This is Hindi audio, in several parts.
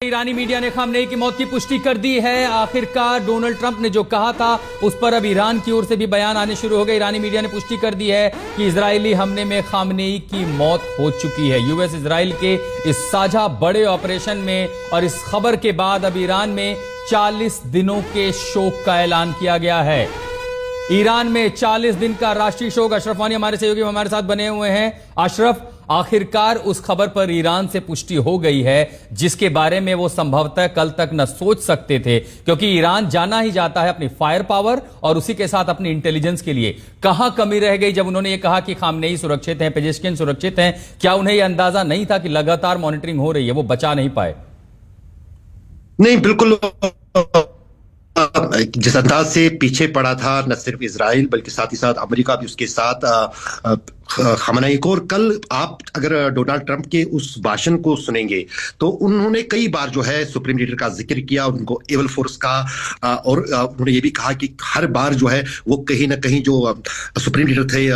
ईरानी मीडिया ने खामनेई की मौत की पुष्टि कर दी है। आखिरकार डोनाल्ड ट्रंप ने जो कहा था उस पर अब ईरान की ओर से भी बयान आने शुरू हो गए। ईरानी मीडिया ने पुष्टि कर दी है कि इजरायली हमले में खामनेई की मौत हो चुकी है। यूएस इजराइल के इस साझा बड़े ऑपरेशन में और इस खबर के बाद अब ईरान में 40 दिनों के शोक का ऐलान किया गया है। ईरान में 40 दिन का राष्ट्रीय शोक। अशरफ वानी हमारे सहयोगी हमारे साथ बने हुए हैं। अशरफ, आखिरकार उस खबर पर ईरान से पुष्टि हो गई है जिसके बारे में वो संभवतः कल तक न सोच सकते थे, क्योंकि ईरान जाना ही जाता है अपनी फायर पावर और उसी के साथ अपनी इंटेलिजेंस के लिए। कहां कमी रह गई जब उन्होंने ये कहा कि खामनेई सुरक्षित हैं, पेजेश्किन सुरक्षित हैं? क्या उन्हें यह अंदाजा नहीं था कि लगातार मॉनिटरिंग हो रही है, वो बचा नहीं पाए? नहीं, बिल्कुल जिस अंदाज से पीछे पड़ा था न सिर्फ इजराइल बल्कि साथ ही साथ अमेरिका भी उसके साथ खामनेई को। और कल आप अगर डोनाल्ड ट्रंप के उस भाषण को सुनेंगे तो उन्होंने कई बार जो है सुप्रीम लीडर का जिक्र किया, उनको एवल फोर्स का, और उन्होंने ये भी कहा कि हर बार जो है वो कहीं ना कहीं जो सुप्रीम लीडर थे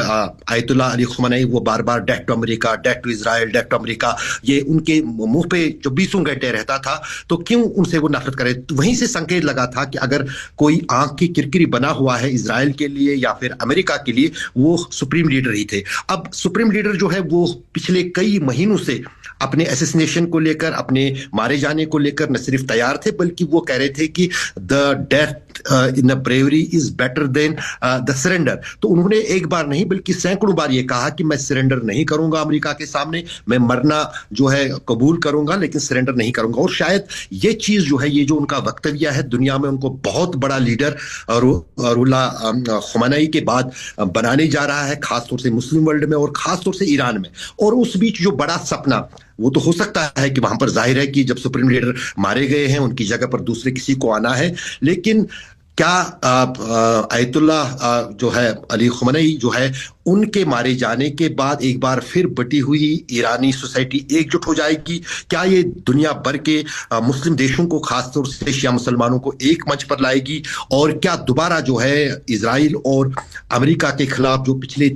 आयतुल्लाह अली खामनेई, वो बार बार death to America, death to Israel, death to America, ये उनके मुंह पे 24 घंटे रहता था। तो क्यों उनसे वो नफरत करे? तो वहीं से संकेत लगा था कि अगर कोई आंख की किरकिरी बना हुआ है इजराइल के लिए या फिर अमेरिका के लिए, वो सुप्रीम लीडर ही थे। अब सुप्रीम लीडर जो है वो पिछले कई महीनों से अपने असैसिनेशन को लेकर, अपने मारे जाने को लेकर न सिर्फ तैयार थे बल्कि वो कह रहे थे कि the death in a bravery is better than the surrender. तो उन्होंने एक बार नहीं बल्कि सैकड़ों बार ये कहा कि मैं सरेंडर नहीं करूंगा अमेरिका के सामने, मैं मरना जो है कबूल करूंगा लेकिन सरेंडर नहीं करूंगा। और शायद ये चीज जो है, ये जो उनका वक्तव्य है, दुनिया में उनको बहुत बड़ा लीडर रुहुल्लाह खामनेई के बाद बनाने जा रहा है, खासतौर से मुस्लिम वर्ल्ड में और खासतौर से ईरान में। और उस बीच जो बड़ा सपना, वो तो हो सकता है कि वहां पर जाहिर है कि जब सुप्रीम लीडर मारे गए हैं उनकी जगह पर दूसरे किसी को आना है, लेकिन क्या आयतुल्लाह जो है अली खामनेई जो है उनके मारे जाने के बाद एक बार फिर बटी हुई ईरानी सोसाइटी एकजुट हो जाएगी? क्या ये दुनिया भर के मुस्लिम देशों को, खासतौर से शिया मुसलमानों को एक मंच पर लाएगी? और क्या दोबारा जो है इजराइल और अमेरिका के खिलाफ जो पिछले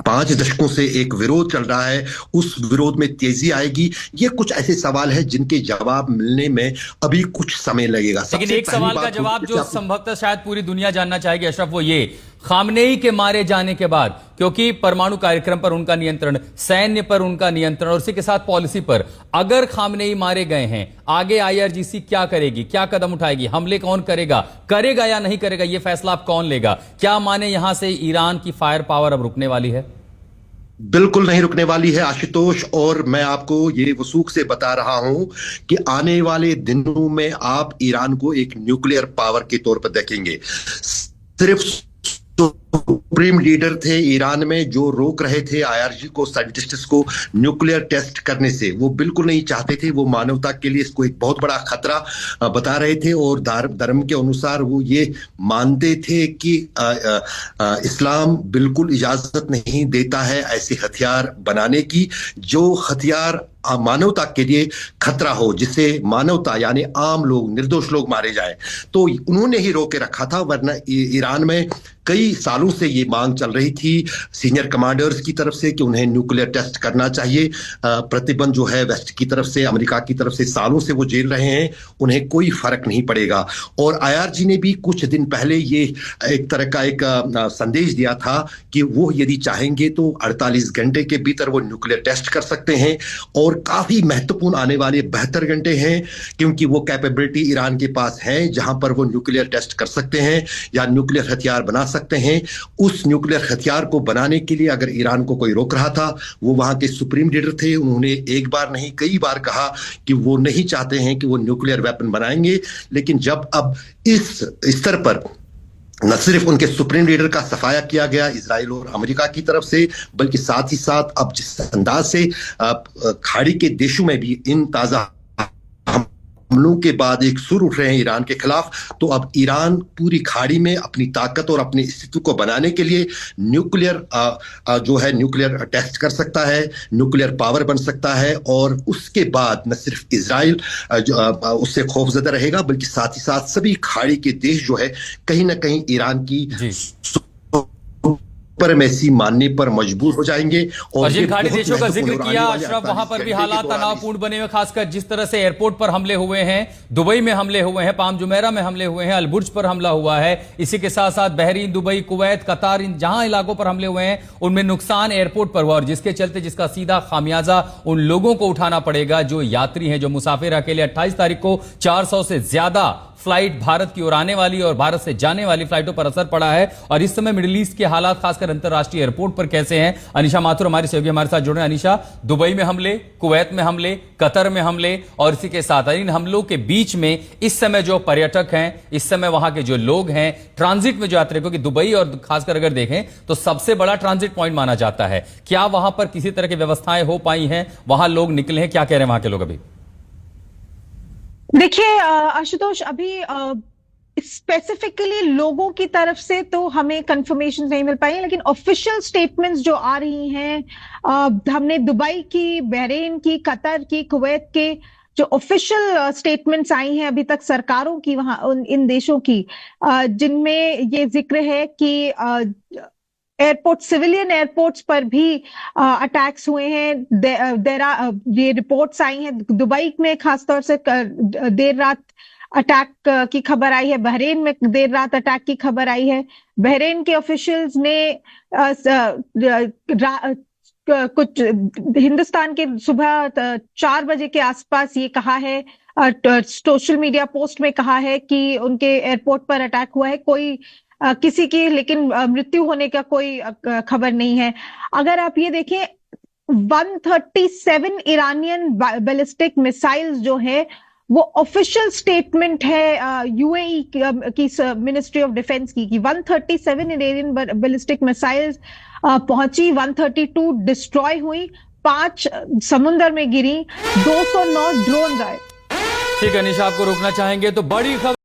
5 दशकों से एक विरोध चल रहा है, उस विरोध में तेजी आएगी? ये कुछ ऐसे सवाल है जिनके जवाब मिलने में अभी कुछ समय लगेगा। लेकिन एक सवाल का जवाब जो संभवतः शायद पूरी दुनिया जानना चाहेगी अशरफ, वो ये, खामनेई के मारे जाने के बाद, क्योंकि परमाणु कार्यक्रम पर उनका नियंत्रण, सैन्य पर उनका नियंत्रण और उसी के साथ पॉलिसी पर, अगर खामनेई मारे गए हैं, आगे आईआरजीसी क्या करेगी, क्या कदम उठाएगी? हमले कौन करेगा या नहीं करेगा, यह फैसला अब कौन लेगा? क्या माने यहां से ईरान की फायर पावर अब रुकने वाली है? बिल्कुल नहीं रुकने वाली है आशुतोष, और मैं आपको ये वसूख से बता रहा हूं कि आने वाले दिनों में आप ईरान को एक न्यूक्लियर पावर के तौर पर देखेंगे। सिर्फ सुप्रीम लीडर थे ईरान में जो रोक रहे थे आईआरजी को, साइंटिस्ट्स को न्यूक्लियर टेस्ट करने से, वो बिल्कुल नहीं चाहते थे। वो मानवता के लिए इसको एक बहुत बड़ा खतरा बता रहे थे और धर्म के अनुसार वो ये मानते थे कि इस्लाम बिल्कुल इजाजत नहीं देता है ऐसे हथियार बनाने की, जो हथियार मानवता के लिए खतरा हो, जिससे मानवता यानी आम लोग, निर्दोष लोग मारे जाए। तो उन्होंने ही रोके रखा था, वरना ईरान में कई सालों से ये मांग चल रही थी सीनियर कमांडर्स की तरफ से कि उन्हें न्यूक्लियर टेस्ट करना चाहिए। प्रतिबंध जो है वेस्ट की तरफ से, अमेरिका की तरफ से सालों से वो झेल रहे हैं, उन्हें कोई फर्क नहीं पड़ेगा। और आईआरजी ने भी कुछ दिन पहले ये एक तरह का एक संदेश दिया था कि वो यदि चाहेंगे तो 48 घंटे के भीतर वो न्यूक्लियर टेस्ट कर सकते हैं। और काफी महत्वपूर्ण आने वाले 72 घंटे हैं, क्योंकि वो कैपेबिलिटी ईरान के पास है जहां पर वो न्यूक्लियर टेस्ट कर सकते हैं या न्यूक्लियर हथियार बना सकते हैं। उस न्यूक्लियर हथियार को बनाने के लिए अगर ईरान को कोई रोक रहा था, वो वहां के सुप्रीम लीडर थे। उन्होंने एक बार नहीं कई बार कहा कि वो नहीं चाहते हैं कि वो न्यूक्लियर वेपन बनाएंगे। लेकिन जब अब इस स्तर पर न सिर्फ उनके सुप्रीम लीडर का सफाया किया गया इजराइल और अमेरिका की तरफ से, बल्कि साथ ही साथ अब जिस अंदाज से खाड़ी के देशों में भी इन ताजा हमलों के बाद एक सुर उठ रहे हैं ईरान के खिलाफ, तो अब ईरान पूरी खाड़ी में अपनी ताकत और अपने अस्तित्व को बनाने के लिए न्यूक्लियर जो है न्यूक्लियर टेस्ट कर सकता है, न्यूक्लियर पावर बन सकता है। और उसके बाद न सिर्फ इजराइल उससे खौफजदा रहेगा, बल्कि साथ ही साथ सभी खाड़ी के देश जो है कहीं ना कहीं ईरान की सुपरमेसी मानने पर मजबूर हो जाएंगे। और जिन ये खाड़ी बहुत देशों का जिक्र महत्वपूर्ण किया होने वाले अशरफ, वहां 48 पर भी घंटे हालात के दौरान तनावपूर्ण बने हुए, खासकर जिस तरह से एयरपोर्ट पर हमले हुए हैं, दुबई में हमले हुए हैं, पाम जुमेरा में हमले हुए हैं, अलबुर्ज पर हमला हुआ है, इसी के साथ साथ बहरीन, दुबई, कुवैत, कतार, इन जहां इलाकों पर हमले हुए हैं उनमें नुकसान एयरपोर्ट पर हुआ, और जिसके चलते जिसका सीधा खामियाजा उन लोगों को उठाना पड़ेगा जो यात्री हैं, जो मुसाफिर। अकेले 28 तारीख को 400 से ज्यादा फ्लाइट भारत की ओर आने वाली और भारत से जाने वाली फ्लाइटों पर असर पड़ा है। और इस समय मिडिल ईस्ट के हालात, खासकर अंतरराष्ट्रीय एयरपोर्ट पर कैसे हैं, अनिशा माथुर हमारी सहयोगी हमारे साथ जुड़ रहे हैं। अनिशा, दुबई में हमले, कुवैत में हमले, कतर में हमले, और इसी के साथ इन हमलों के बीच में इस समय जो पर्यटक हैं, इस समय वहां के जो लोग हैं, ट्रांजिट में जो यात्री, क्योंकि दुबई और खासकर अगर देखें तो सबसे बड़ा ट्रांजिट पॉइंट माना जाता है, क्या वहां पर किसी तरह की व्यवस्थाएं हो पाई हैं, वहां लोग निकले हैं, क्या कह रहे हैं वहां के लोग अभी? देखिए आशुतोष, अभी स्पेसिफिकली लोगों की तरफ से तो हमें कंफर्मेशन नहीं मिल पाई है, लेकिन ऑफिशियल स्टेटमेंट्स जो आ रही हैं, हमने दुबई की, बहरीन की, कतर की, कुवैत के जो ऑफिशियल स्टेटमेंट्स आई हैं अभी तक सरकारों की वहां इन देशों की, जिनमें ये जिक्र है कि एयरपोर्ट, सिविलियन एयरपोर्ट्स पर भी अटैक्स हुए हैं। ये रिपोर्ट्स आई हैं दुबई में खासतौर से देर रात अटैक की खबर आई है, बहरीन में देर रात अटैक की खबर आई है। बहरीन के ऑफिशियल्स ने कुछ हिंदुस्तान के सुबह 4 बजे के आसपास ये कहा है, सोशल मीडिया पोस्ट में कहा है कि उनके एयरपोर्ट पर अटैक हुआ है। कोई किसी की लेकिन मृत्यु होने का कोई खबर नहीं है। अगर आप ये देखें, 137 ईरानियन बैलिस्टिक मिसाइल्स जो है वो ऑफिशियल स्टेटमेंट है यूएई की मिनिस्ट्री ऑफ डिफेंस की, कि 137 इरानियन बैलिस्टिक मिसाइल्स पहुंची, 132 डिस्ट्रॉय हुई, 5 समुद्र में गिरी, 209 ड्रोन आए। ठीक है निशा, आपको रोकना चाहेंगे तो बड़ी खबर